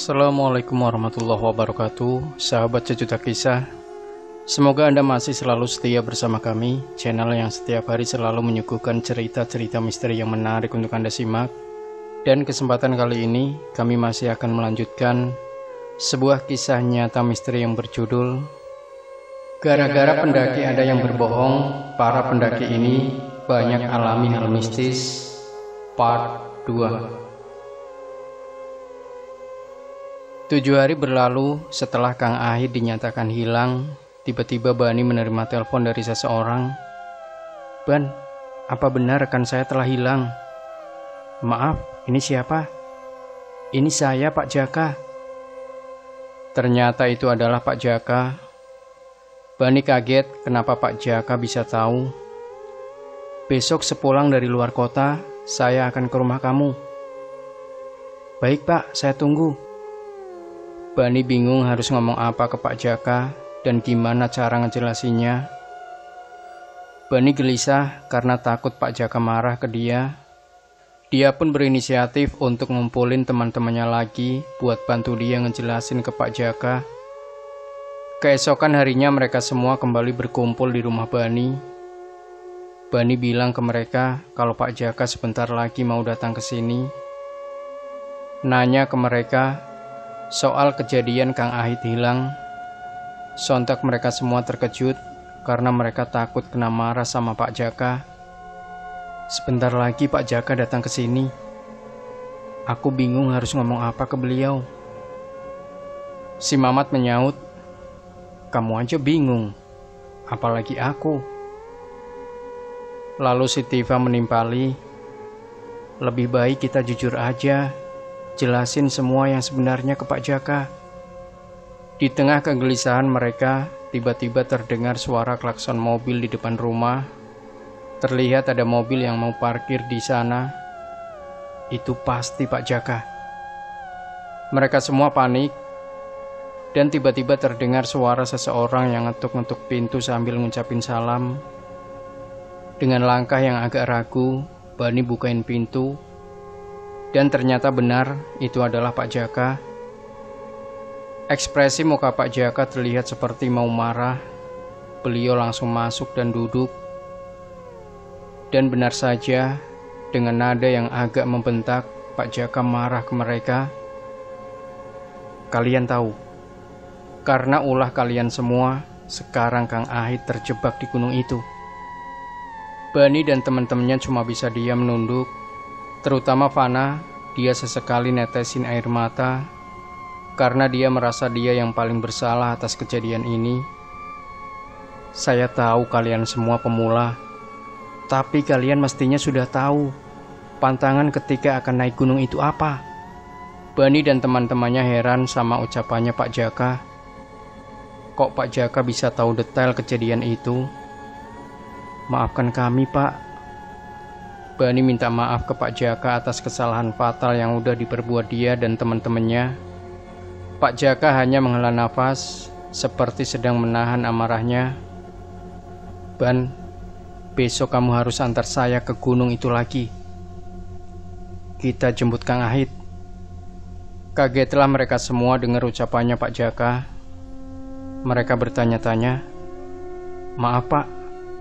Assalamualaikum warahmatullahi wabarakatuh, sahabat Sejuta Kisah. Semoga Anda masih selalu setia bersama kami, channel yang setiap hari selalu menyuguhkan cerita-cerita misteri yang menarik untuk Anda simak. Dan kesempatan kali ini, kami masih akan melanjutkan sebuah kisah nyata misteri yang berjudul Gara-gara pendaki ada yang berbohong, para pendaki ini banyak alami hal mistis, part 2. 7 hari berlalu setelah Kang Ahid dinyatakan hilang. Tiba-tiba Bani menerima telepon dari seseorang. "Ban, apa benar rekan saya telah hilang?" "Maaf, ini siapa?" "Ini saya, Pak Jaka." Ternyata itu adalah Pak Jaka. Bani kaget kenapa Pak Jaka bisa tahu. "Besok sepulang dari luar kota, saya akan ke rumah kamu." "Baik Pak, saya tunggu." Bani bingung harus ngomong apa ke Pak Jaka dan gimana cara ngejelasinnya. Bani gelisah karena takut Pak Jaka marah ke dia. Dia pun berinisiatif untuk ngumpulin teman-temannya lagi buat bantu dia ngejelasin ke Pak Jaka. Keesokan harinya mereka semua kembali berkumpul di rumah Bani. Bani bilang ke mereka kalau Pak Jaka sebentar lagi mau datang ke sini. Nanya ke mereka soal kejadian Kang Ahid hilang. Sontak mereka semua terkejut karena mereka takut kena marah sama Pak Jaka. "Sebentar lagi Pak Jaka datang ke sini. Aku bingung harus ngomong apa ke beliau." Si Mamat menyaut, "Kamu aja bingung, apalagi aku." Lalu si Tifa menimpali, "Lebih baik kita jujur aja. Jelasin semua yang sebenarnya ke Pak Jaka." Di tengah kegelisahan mereka, tiba-tiba terdengar suara klakson mobil di depan rumah. Terlihat ada mobil yang mau parkir di sana. Itu pasti Pak Jaka. Mereka semua panik. Dan tiba-tiba terdengar suara seseorang yang ngetuk-ngetuk pintu sambil ngucapin salam. Dengan langkah yang agak ragu, Bani bukain pintu. Dan ternyata benar, itu adalah Pak Jaka. Ekspresi muka Pak Jaka terlihat seperti mau marah. Beliau langsung masuk dan duduk. Dan benar saja, dengan nada yang agak membentak, Pak Jaka marah ke mereka. "Kalian tahu, karena ulah kalian semua, sekarang Kang Ahid terjebak di gunung itu." Bani dan teman-temannya cuma bisa diam menunduk. Terutama Fana, dia sesekali netesin air mata karena dia merasa dia yang paling bersalah atas kejadian ini. "Saya tahu kalian semua pemula, tapi kalian mestinya sudah tahu pantangan ketika akan naik gunung itu apa." Bani dan teman-temannya heran sama ucapannya Pak Jaka. Kok Pak Jaka bisa tahu detail kejadian itu? "Maafkan kami Pak." Bani minta maaf ke Pak Jaka atas kesalahan fatal yang udah diperbuat dia dan teman-temannya. Pak Jaka hanya menghela nafas seperti sedang menahan amarahnya. "Ban, besok kamu harus antar saya ke gunung itu lagi. Kita jemput Kang Ahid." Kagetlah mereka semua dengar ucapannya Pak Jaka. Mereka bertanya-tanya, "Maaf Pak,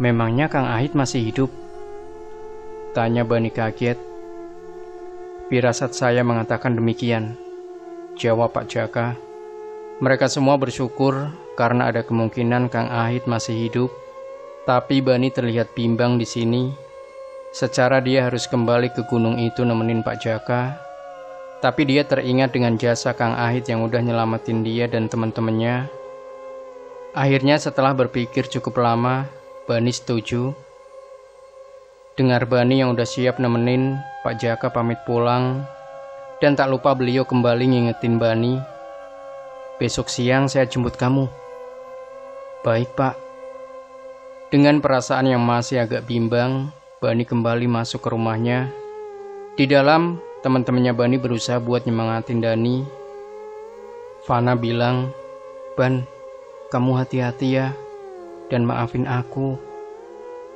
memangnya Kang Ahid masih hidup?" Tanya Bani kaget. "Firasat saya mengatakan demikian," jawab Pak Jaka. Mereka semua bersyukur karena ada kemungkinan Kang Ahid masih hidup. Tapi Bani terlihat bimbang di sini. Secara dia harus kembali ke gunung itu nemenin Pak Jaka. Tapi dia teringat dengan jasa Kang Ahid yang udah nyelamatin dia dan teman-temannya. Akhirnya setelah berpikir cukup lama, Bani setuju. Dengar Bani yang udah siap nemenin, Pak Jaka pamit pulang. Dan tak lupa beliau kembali ngingetin Bani, "Besok siang saya jemput kamu." "Baik Pak." Dengan perasaan yang masih agak bimbang, Bani kembali masuk ke rumahnya. Di dalam, teman-temannya Bani berusaha buat nyemangatin Dani. Fana bilang, "Ban, kamu hati-hati ya, dan maafin aku.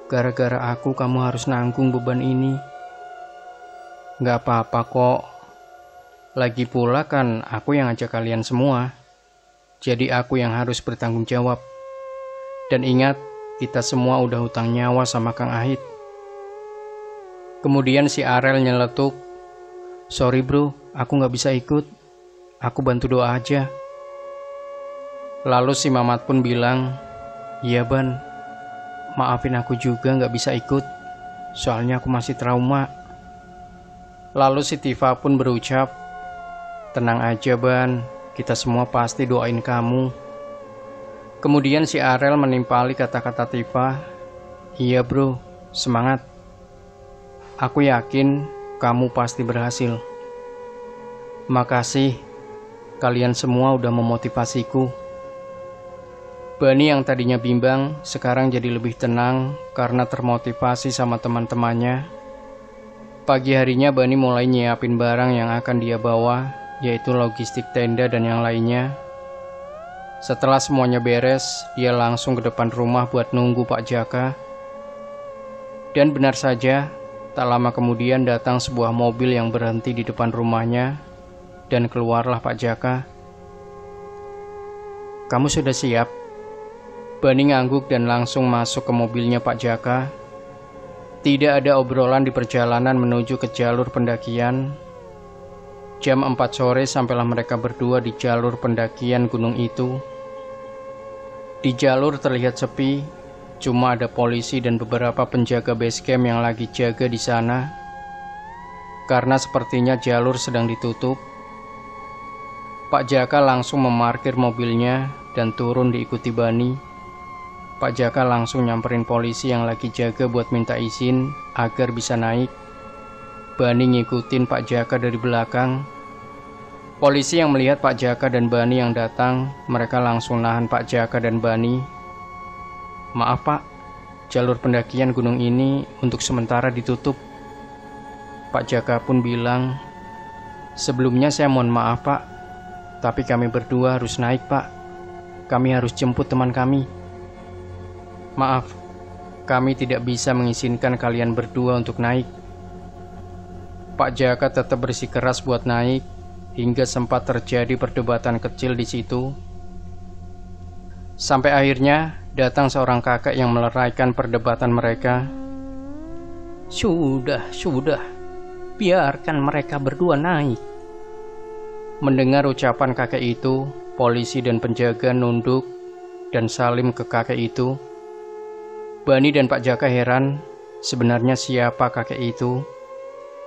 Gara-gara aku kamu harus nanggung beban ini." "Gak apa-apa kok. Lagi pula kan aku yang ngajak kalian semua. Jadi aku yang harus bertanggung jawab. Dan ingat, kita semua udah hutang nyawa sama Kang Ahit. Kemudian si Arel nyeletuk, "Sorry bro, aku gak bisa ikut. Aku bantu doa aja." Lalu si Mamat pun bilang, "Iya Ban, maafin aku juga gak bisa ikut. Soalnya aku masih trauma." Lalu si Tifa pun berucap, "Tenang aja Ban, kita semua pasti doain kamu." Kemudian si Arel menimpali kata-kata Tifa, "Iya bro, semangat. Aku yakin kamu pasti berhasil. Makasih, kalian semua udah memotivasiku." Bani yang tadinya bimbang sekarang jadi lebih tenang karena termotivasi sama teman-temannya. Pagi harinya Bani mulai nyiapin barang yang akan dia bawa, yaitu logistik tenda dan yang lainnya. Setelah semuanya beres, dia langsung ke depan rumah buat nunggu Pak Jaka. Dan benar saja, tak lama kemudian datang sebuah mobil yang berhenti di depan rumahnya, dan keluarlah Pak Jaka. "Kamu sudah siap?" Bani ngangguk dan langsung masuk ke mobilnya Pak Jaka. Tidak ada obrolan di perjalanan menuju ke jalur pendakian. Jam 4 sore sampailah mereka berdua di jalur pendakian gunung itu. Di jalur terlihat sepi, cuma ada polisi dan beberapa penjaga base camp yang lagi jaga di sana. Karena sepertinya jalur sedang ditutup, Pak Jaka langsung memarkir mobilnya dan turun diikuti Bani. Pak Jaka langsung nyamperin polisi yang lagi jaga buat minta izin agar bisa naik. Bani ngikutin Pak Jaka dari belakang. Polisi yang melihat Pak Jaka dan Bani yang datang, mereka langsung nahan Pak Jaka dan Bani. "Maaf Pak, jalur pendakian gunung ini untuk sementara ditutup." Pak Jaka pun bilang, "Sebelumnya saya mohon maaf Pak, tapi kami berdua harus naik Pak. Kami harus jemput teman kami. Maaf, kami tidak bisa mengizinkan kalian berdua untuk naik." Pak Jaka tetap bersikeras buat naik, hingga sempat terjadi perdebatan kecil di situ. Sampai akhirnya datang seorang kakek yang meleraikan perdebatan mereka. Sudah, biarkan mereka berdua naik." Mendengar ucapan kakek itu, polisi dan penjaga nunduk dan salim ke kakek itu. Bani dan Pak Jaka heran, sebenarnya siapa kakek itu?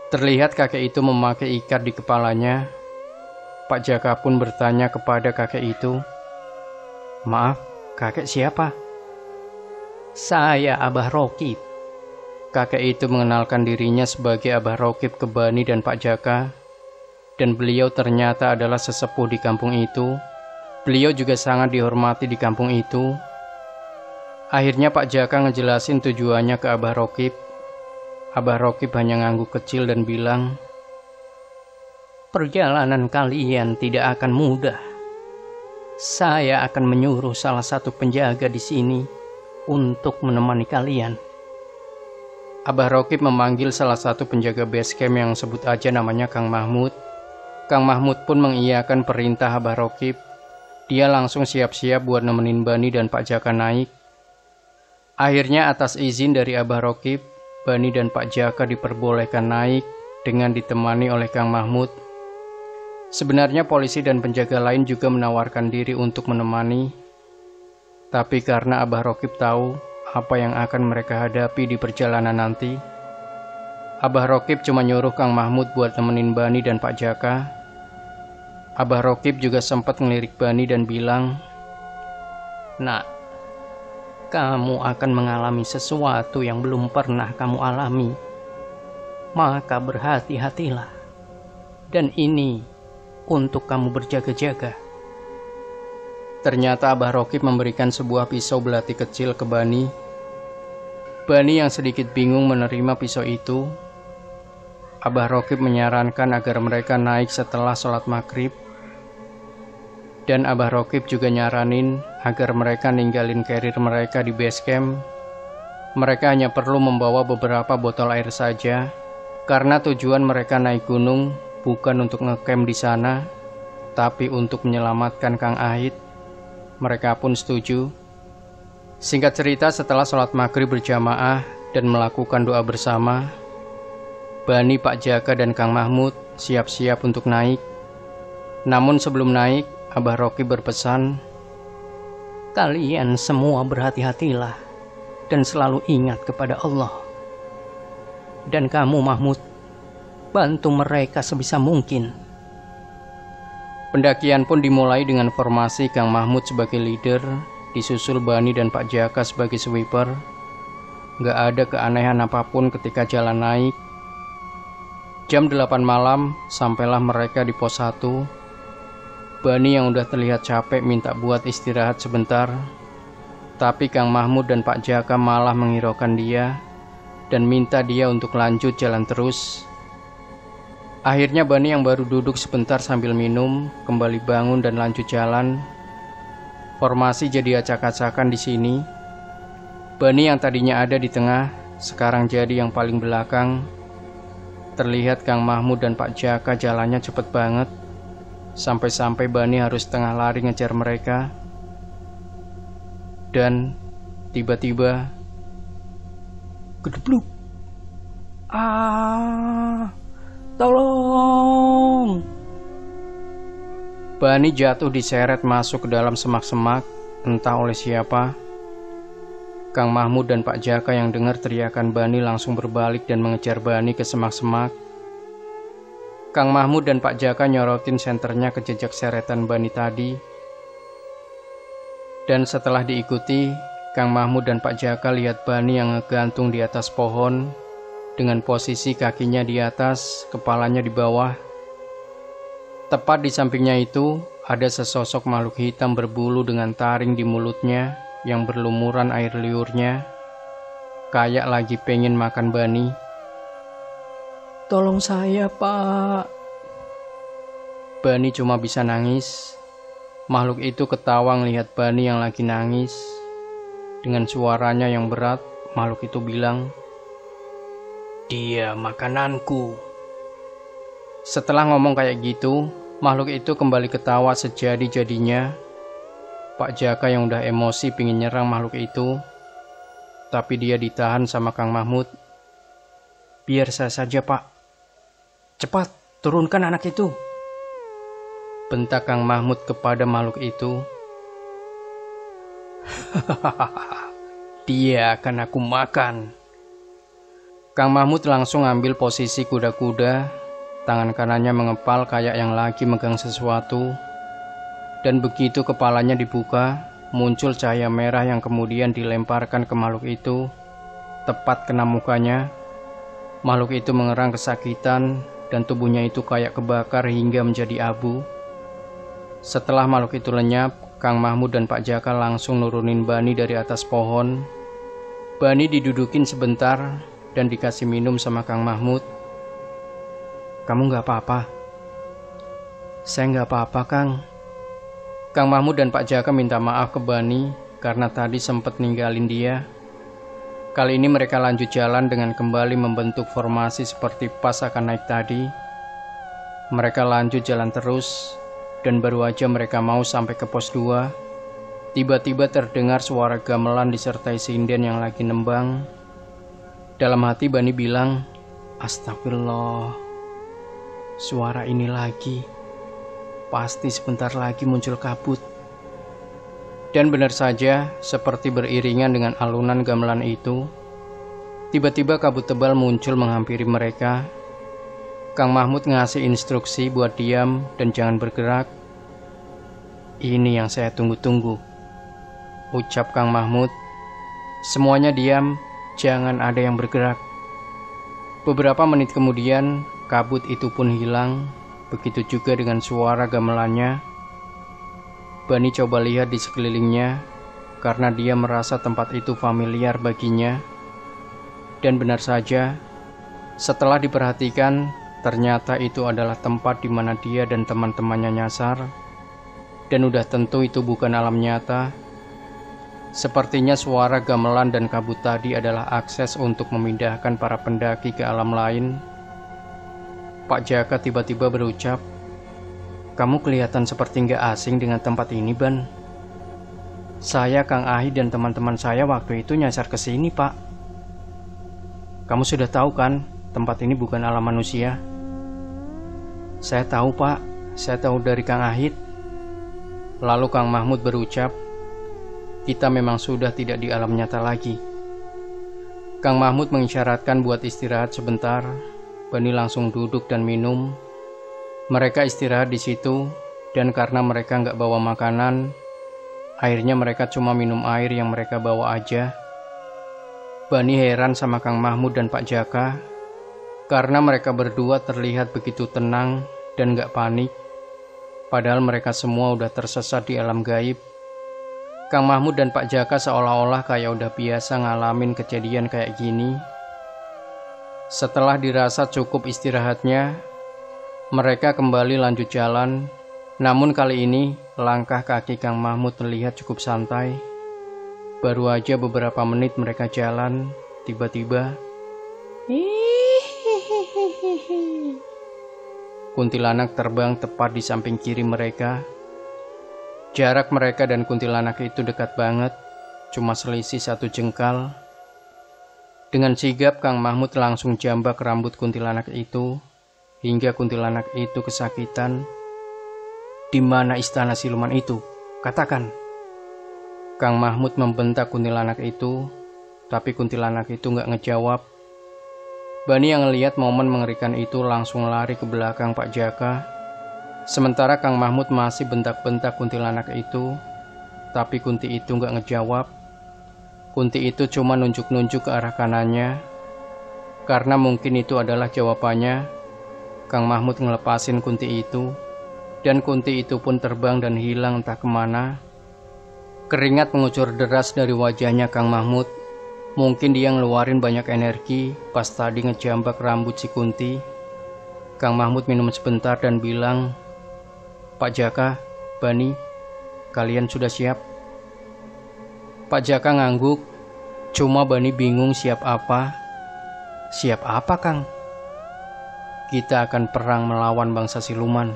Terlihat kakek itu memakai ikat di kepalanya. Pak Jaka pun bertanya kepada kakek itu, "Maaf, kakek siapa?" "Saya Abah Rokib." Kakek itu mengenalkan dirinya sebagai Abah Rokib ke Bani dan Pak Jaka. Dan beliau ternyata adalah sesepuh di kampung itu. Beliau juga sangat dihormati di kampung itu. Akhirnya Pak Jaka ngejelasin tujuannya ke Abah Rokib. Abah Rokib hanya ngangguk kecil dan bilang, "Perjalanan kalian tidak akan mudah. Saya akan menyuruh salah satu penjaga di sini untuk menemani kalian." Abah Rokib memanggil salah satu penjaga base camp yang sebut aja namanya Kang Mahmud. Kang Mahmud pun mengiyakan perintah Abah Rokib. Dia langsung siap-siap buat nemenin Bani dan Pak Jaka naik. Akhirnya atas izin dari Abah Rokib, Bani dan Pak Jaka diperbolehkan naik dengan ditemani oleh Kang Mahmud. Sebenarnya polisi dan penjaga lain juga menawarkan diri untuk menemani. Tapi karena Abah Rokib tahu apa yang akan mereka hadapi di perjalanan nanti, Abah Rokib cuma nyuruh Kang Mahmud buat nemenin Bani dan Pak Jaka. Abah Rokib juga sempat ngelirik Bani dan bilang, "Nak, kamu akan mengalami sesuatu yang belum pernah kamu alami. Maka berhati-hatilah. Dan ini untuk kamu berjaga-jaga." Ternyata Abah Rokib memberikan sebuah pisau belati kecil ke Bani. Bani yang sedikit bingung menerima pisau itu. Abah Rokib menyarankan agar mereka naik setelah sholat maghrib. Dan Abah Rokib juga nyaranin agar mereka ninggalin carrier mereka di base camp. Mereka hanya perlu membawa beberapa botol air saja, karena tujuan mereka naik gunung bukan untuk ngecamp di sana, tapi untuk menyelamatkan Kang Ahit. Mereka pun setuju. Singkat cerita, setelah sholat maghrib berjamaah dan melakukan doa bersama, Bani, Pak Jaka, dan Kang Mahmud siap-siap untuk naik. Namun sebelum naik, Abah Roki berpesan, "Kalian semua berhati-hatilah dan selalu ingat kepada Allah. Dan kamu, Mahmud, bantu mereka sebisa mungkin." Pendakian pun dimulai dengan formasi Kang Mahmud sebagai leader, disusul Bani dan Pak Jaka sebagai sweeper. Gak ada keanehan apapun ketika jalan naik. Jam 8 malam, sampailah mereka di pos 1. Bani yang udah terlihat capek minta buat istirahat sebentar. Tapi Kang Mahmud dan Pak Jaka malah menghiraukan dia dan minta dia untuk lanjut jalan terus. Akhirnya Bani yang baru duduk sebentar sambil minum, kembali bangun dan lanjut jalan. Formasi jadi acak-acakan di sini. Bani yang tadinya ada di tengah, sekarang jadi yang paling belakang. Terlihat Kang Mahmud dan Pak Jaka jalannya cepet banget. Sampai-sampai Bani harus tengah lari ngejar mereka. Dan tiba-tiba, gedebluk. Tolong! Bani jatuh diseret masuk ke dalam semak-semak, entah oleh siapa. Kang Mahmud dan Pak Jaka yang dengar teriakan Bani langsung berbalik dan mengejar Bani ke semak-semak. Kang Mahmud dan Pak Jaka nyorotin senternya ke jejak seretan Bani tadi. Dan setelah diikuti, Kang Mahmud dan Pak Jaka lihat Bani yang ngegantung di atas pohon, dengan posisi kakinya di atas, kepalanya di bawah. Tepat di sampingnya itu, ada sesosok makhluk hitam berbulu dengan taring di mulutnya yang berlumuran air liurnya, kayak lagi pengen makan Bani. "Tolong saya, Pak." Bani cuma bisa nangis. Makhluk itu ketawa ngelihat Bani yang lagi nangis. Dengan suaranya yang berat, makhluk itu bilang, "Dia makananku." Setelah ngomong kayak gitu, makhluk itu kembali ketawa sejadi-jadinya. Pak Jaka yang udah emosi pingin nyerang makhluk itu, tapi dia ditahan sama Kang Mahmud. "Biar saya saja, Pak. Cepat, turunkan anak itu," bentak Kang Mahmud kepada makhluk itu. "Dia akan aku makan." Kang Mahmud langsung ambil posisi kuda-kuda, tangan kanannya mengepal kayak yang lagi megang sesuatu. Dan begitu kepalanya dibuka, muncul cahaya merah yang kemudian dilemparkan ke makhluk itu, tepat kena mukanya. Makhluk itu mengerang kesakitan dan tubuhnya itu kayak kebakar hingga menjadi abu. Setelah makhluk itu lenyap, Kang Mahmud dan Pak Jaka langsung nurunin Bani dari atas pohon. Bani didudukin sebentar dan dikasih minum sama Kang Mahmud. "Kamu gak apa-apa?" "Saya gak apa-apa, Kang." Kang Mahmud dan Pak Jaka minta maaf ke Bani karena tadi sempat ninggalin dia. Kali ini mereka lanjut jalan dengan kembali membentuk formasi seperti pas akan naik tadi. Mereka lanjut jalan terus, dan baru aja mereka mau sampai ke pos 2, tiba-tiba terdengar suara gamelan disertai sinden yang lagi nembang. Dalam hati Bani bilang, "Astagfirullah, suara ini lagi. Pasti sebentar lagi muncul kabut." Dan benar saja, seperti beriringan dengan alunan gamelan itu, tiba-tiba kabut tebal muncul menghampiri mereka. Kang Mahmud ngasih instruksi buat diam dan jangan bergerak. "Ini yang saya tunggu-tunggu," ucap Kang Mahmud. Semuanya diam, jangan ada yang bergerak. Beberapa menit kemudian, kabut itu pun hilang, begitu juga dengan suara gamelannya. Bani coba lihat di sekelilingnya, karena dia merasa tempat itu familiar baginya. Dan benar saja, setelah diperhatikan, ternyata itu adalah tempat di mana dia dan teman-temannya nyasar. Dan udah tentu itu bukan alam nyata. Sepertinya suara gamelan dan kabut tadi adalah akses untuk memindahkan para pendaki ke alam lain. Pak Jaka tiba-tiba berucap, "Kamu kelihatan seperti nggak asing dengan tempat ini, Ban. Saya, Kang Ahid, dan teman-teman saya waktu itu nyasar ke sini, Pak. Kamu sudah tahu kan, tempat ini bukan alam manusia." "Saya tahu, Pak. Saya tahu dari Kang Ahid." Lalu Kang Mahmud berucap, "Kita memang sudah tidak di alam nyata lagi." Kang Mahmud mengisyaratkan buat istirahat sebentar. Bani langsung duduk dan minum. Mereka istirahat di situ, dan karena mereka nggak bawa makanan, akhirnya mereka cuma minum air yang mereka bawa aja. Bani heran sama Kang Mahmud dan Pak Jaka, karena mereka berdua terlihat begitu tenang dan nggak panik, padahal mereka semua udah tersesat di alam gaib. Kang Mahmud dan Pak Jaka seolah-olah kayak udah biasa ngalamin kejadian kayak gini. Setelah dirasa cukup istirahatnya, mereka kembali lanjut jalan. Namun kali ini langkah kaki Kang Mahmud terlihat cukup santai. Baru aja beberapa menit mereka jalan, tiba-tiba kuntilanak terbang tepat di samping kiri mereka. Jarak mereka dan kuntilanak itu dekat banget, cuma selisih 1 jengkal. Dengan sigap Kang Mahmud langsung jambak rambut kuntilanak itu, hingga kuntilanak itu kesakitan. "Di mana istana siluman itu? Katakan." Kang Mahmud membentak kuntilanak itu, tapi kuntilanak itu nggak ngejawab. Bani yang ngelihat momen mengerikan itu langsung lari ke belakang Pak Jaka. Sementara Kang Mahmud masih bentak-bentak kuntilanak itu, tapi kunti itu nggak ngejawab. Kunti itu cuma nunjuk-nunjuk ke arah kanannya. Karena mungkin itu adalah jawabannya, Kang Mahmud ngelepasin kunti itu, dan kunti itu pun terbang dan hilang entah kemana. Keringat mengucur deras dari wajahnya Kang Mahmud. Mungkin dia ngeluarin banyak energi pas tadi ngejambak rambut si kunti. Kang Mahmud minum sebentar dan bilang, "Pak Jaka, Bani, kalian sudah siap?" Pak Jaka ngangguk, cuma Bani bingung siap apa. "Siap apa, Kang?" "Kita akan perang melawan bangsa siluman."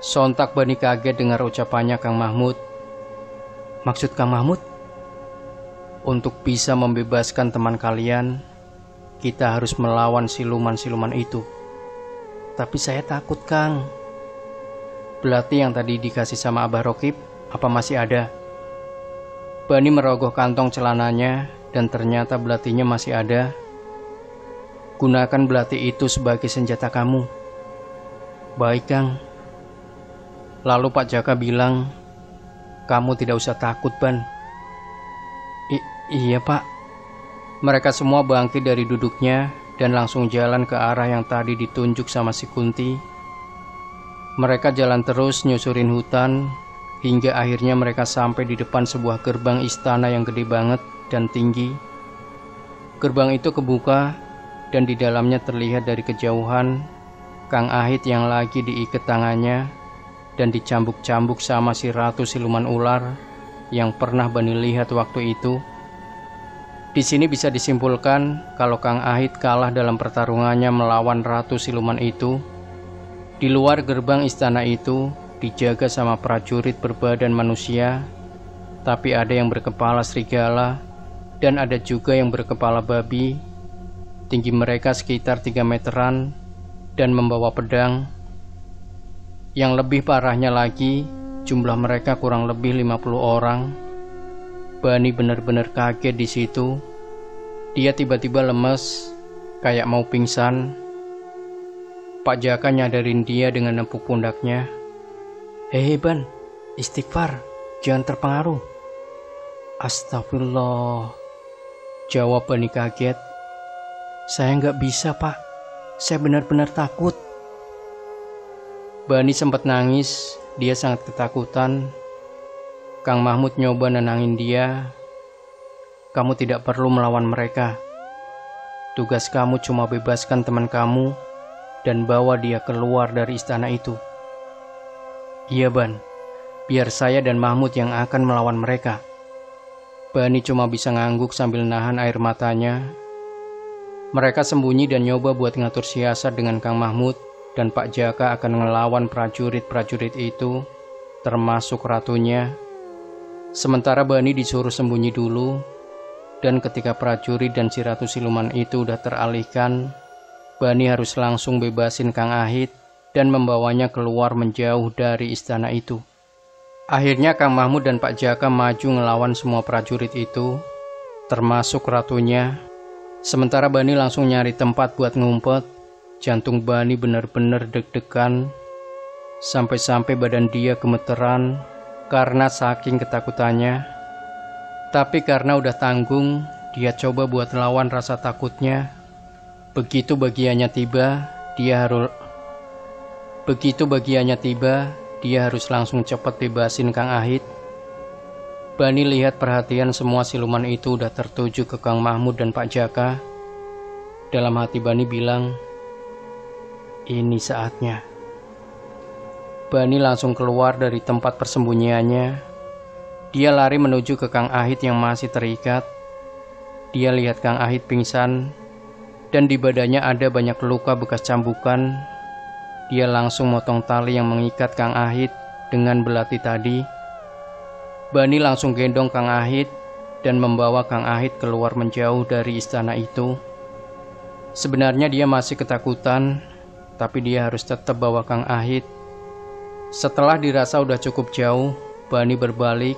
Sontak Bani kaget dengar ucapannya Kang Mahmud. "Maksud Kang Mahmud?" "Untuk bisa membebaskan teman kalian, kita harus melawan siluman-siluman itu." "Tapi saya takut, Kang." "Belati yang tadi dikasih sama Abah Rokib, apa masih ada?" Bani merogoh kantong celananya, dan ternyata belatinya masih ada. "Gunakan belati itu sebagai senjata kamu." "Baik, Kang." Lalu Pak Jaka bilang, "Kamu tidak usah takut, Ban." Iya, Pak." Mereka semua bangkit dari duduknya dan langsung jalan ke arah yang tadi ditunjuk sama si Kunti. Mereka jalan terus nyusurin hutan, hingga akhirnya mereka sampai di depan sebuah gerbang istana yang gede banget dan tinggi. Gerbang itu kebuka, dan di dalamnya terlihat dari kejauhan Kang Ahid yang lagi diikat tangannya dan dicambuk-cambuk sama si ratu siluman ular yang pernah Bani lihat waktu itu. Di sini bisa disimpulkan kalau Kang Ahid kalah dalam pertarungannya melawan ratu siluman itu. Di luar gerbang istana itu dijaga sama prajurit berbadan manusia, tapi ada yang berkepala serigala dan ada juga yang berkepala babi. Tinggi mereka sekitar 3 meteran dan membawa pedang. Yang lebih parahnya lagi, jumlah mereka kurang lebih 50 orang. Bani benar-benar kaget di situ. Dia tiba-tiba lemes, kayak mau pingsan. Pak Jaka nyadarin dia dengan nepuk pundaknya. "Hei Ban, istighfar, jangan terpengaruh." "Astagfirullah," jawab Bani kaget. "Saya nggak bisa, Pak. Saya benar-benar takut." Bani sempat nangis, dia sangat ketakutan. Kang Mahmud nyoba nenangin dia. "Kamu tidak perlu melawan mereka. Tugas kamu cuma bebaskan teman kamu dan bawa dia keluar dari istana itu." "Iya, Ban. Biar saya dan Mahmud yang akan melawan mereka." Bani cuma bisa ngangguk sambil nahan air matanya. Mereka sembunyi dan nyoba buat ngatur siasat dengan Kang Mahmud dan Pak Jaka akan ngelawan prajurit-prajurit itu, termasuk ratunya. Sementara Bani disuruh sembunyi dulu, dan ketika prajurit dan si ratu siluman itu udah teralihkan, Bani harus langsung bebasin Kang Ahit dan membawanya keluar menjauh dari istana itu. Akhirnya Kang Mahmud dan Pak Jaka maju ngelawan semua prajurit itu, termasuk ratunya. Sementara Bani langsung nyari tempat buat ngumpet. Jantung Bani benar-benar deg-degan, sampai-sampai badan dia gemeteran karena saking ketakutannya. Tapi karena udah tanggung, dia coba buat lawan rasa takutnya. Begitu bagiannya tiba, dia harus langsung cepat bebasin Kang Ahit. Bani lihat perhatian semua siluman itu udah tertuju ke Kang Mahmud dan Pak Jaka. Dalam hati Bani bilang, ini saatnya. Bani langsung keluar dari tempat persembunyiannya. Dia lari menuju ke Kang Ahit yang masih terikat. Dia lihat Kang Ahit pingsan, dan di badannya ada banyak luka bekas cambukan. Dia langsung motong tali yang mengikat Kang Ahit dengan belati tadi. Bani langsung gendong Kang Ahit dan membawa Kang Ahit keluar menjauh dari istana itu. Sebenarnya dia masih ketakutan, tapi dia harus tetap bawa Kang Ahit. Setelah dirasa udah cukup jauh, Bani berbalik.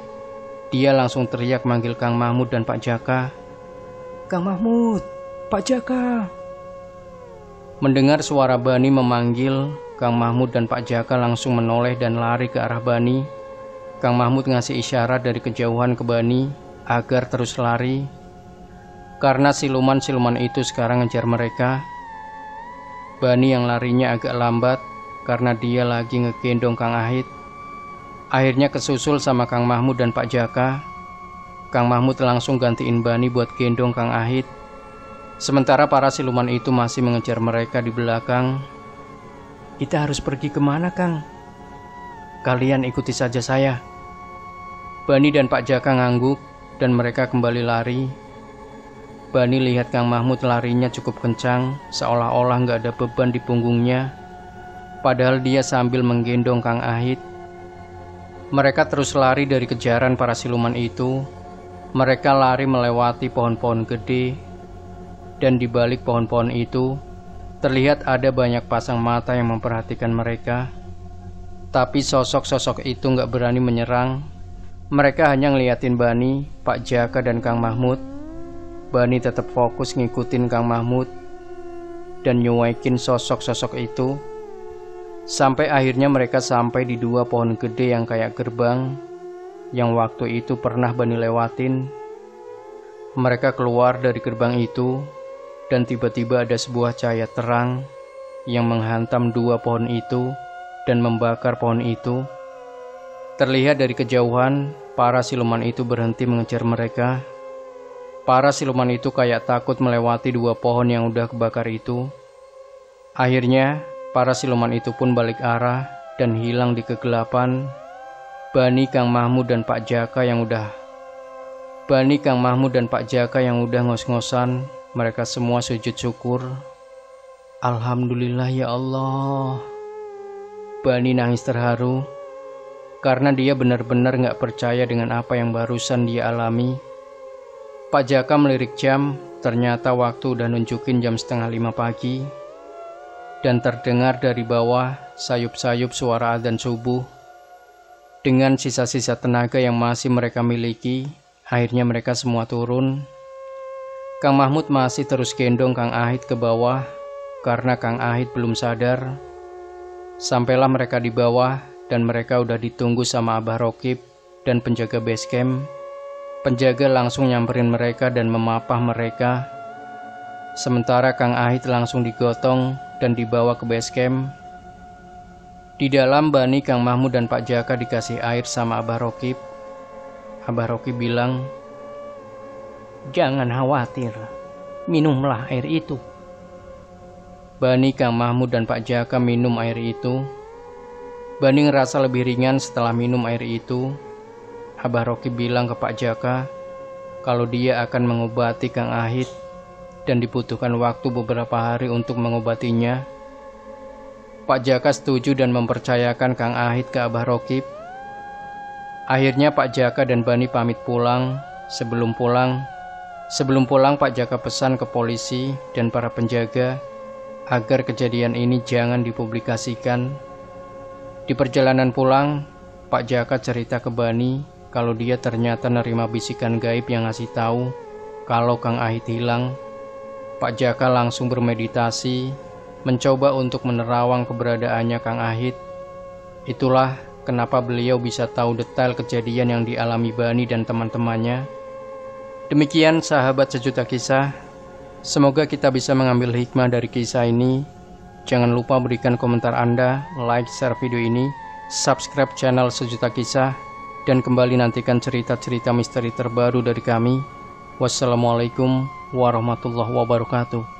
Dia langsung teriak manggil Kang Mahmud dan Pak Jaka. Kang Mahmud, Pak Jaka. Mendengar suara Bani memanggil, Kang Mahmud dan Pak Jaka langsung menoleh dan lari ke arah Bani. Kang Mahmud ngasih isyarat dari kejauhan ke Bani agar terus lari, karena siluman-siluman itu sekarang ngejar mereka. Bani yang larinya agak lambat karena dia lagi ngegendong Kang Ahit. Akhirnya kesusul sama Kang Mahmud dan Pak Jaka. Kang Mahmud langsung gantiin Bani buat gendong Kang Ahit. Sementara para siluman itu masih mengejar mereka di belakang. Kita harus pergi kemana, Kang? Kalian ikuti saja saya. Bani dan Pak Jaka ngangguk dan mereka kembali lari. Bani lihat Kang Mahmud larinya cukup kencang, seolah-olah nggak ada beban di punggungnya. Padahal dia sambil menggendong Kang Ahit. Mereka terus lari dari kejaran para siluman itu. Mereka lari melewati pohon-pohon gede, dan di balik pohon-pohon itu terlihat ada banyak pasang mata yang memperhatikan mereka. Tapi sosok-sosok itu nggak berani menyerang. Mereka hanya ngeliatin Bani, Pak Jaka, dan Kang Mahmud. Bani tetap fokus ngikutin Kang Mahmud dan nyuekin sosok-sosok itu. Sampai akhirnya mereka sampai di dua pohon gede yang kayak gerbang, yang waktu itu pernah Bani lewatin. Mereka keluar dari gerbang itu, dan tiba-tiba ada sebuah cahaya terang yang menghantam dua pohon itu dan membakar pohon itu. Terlihat dari kejauhan, para siluman itu berhenti mengejar mereka. Para siluman itu kayak takut melewati dua pohon yang udah kebakar itu. Akhirnya, para siluman itu pun balik arah dan hilang di kegelapan. Bani, Kang Mahmud, dan Pak Jaka yang udah ngos-ngosan, mereka semua sujud syukur. Alhamdulillah ya Allah. Bani nangis terharu karena dia benar-benar gak percaya dengan apa yang barusan dia alami. Pak Jaka melirik jam, ternyata waktu udah nunjukin jam 4:30 pagi. Dan terdengar dari bawah sayup-sayup suara adzan subuh. Dengan sisa-sisa tenaga yang masih mereka miliki, akhirnya mereka semua turun. Kang Mahmud masih terus gendong Kang Ahit ke bawah karena Kang Ahit belum sadar. Sampailah mereka di bawah dan mereka udah ditunggu sama Abah Rokib dan penjaga base camp. Penjaga langsung nyamperin mereka dan memapah mereka. Sementara Kang Ahit langsung digotong dan dibawa ke base camp. Di dalam, Bani, Kang Mahmud, dan Pak Jaka dikasih air sama Abah Rokib. Abah Rokib bilang, jangan khawatir, minumlah air itu. Bani, Kang Mahmud, dan Pak Jaka minum air itu. Bani ngerasa lebih ringan setelah minum air itu. Abah Rokib bilang ke Pak Jaka kalau dia akan mengobati Kang Ahit. dan dibutuhkan waktu beberapa hari untuk mengobatinya. Pak Jaka setuju dan mempercayakan Kang Ahit ke Abah Rokib. Akhirnya Pak Jaka dan Bani pamit pulang. Sebelum pulang Pak Jaka pesan ke polisi dan para penjaga agar kejadian ini jangan dipublikasikan. Di perjalanan pulang, Pak Jaka cerita ke Bani kalau dia ternyata nerima bisikan gaib yang ngasih tahu kalau Kang Ahit hilang. Pak Jaka langsung bermeditasi, mencoba untuk menerawang keberadaannya Kang Ahit. Itulah kenapa beliau bisa tahu detail kejadian yang dialami Bani dan teman-temannya. Demikian sahabat sejuta kisah, semoga kita bisa mengambil hikmah dari kisah ini. Jangan lupa berikan komentar Anda, like, share video ini, subscribe channel Sejuta Kisah, dan kembali nantikan cerita-cerita misteri terbaru dari kami. Wassalamualaikum warahmatullahi wabarakatuh.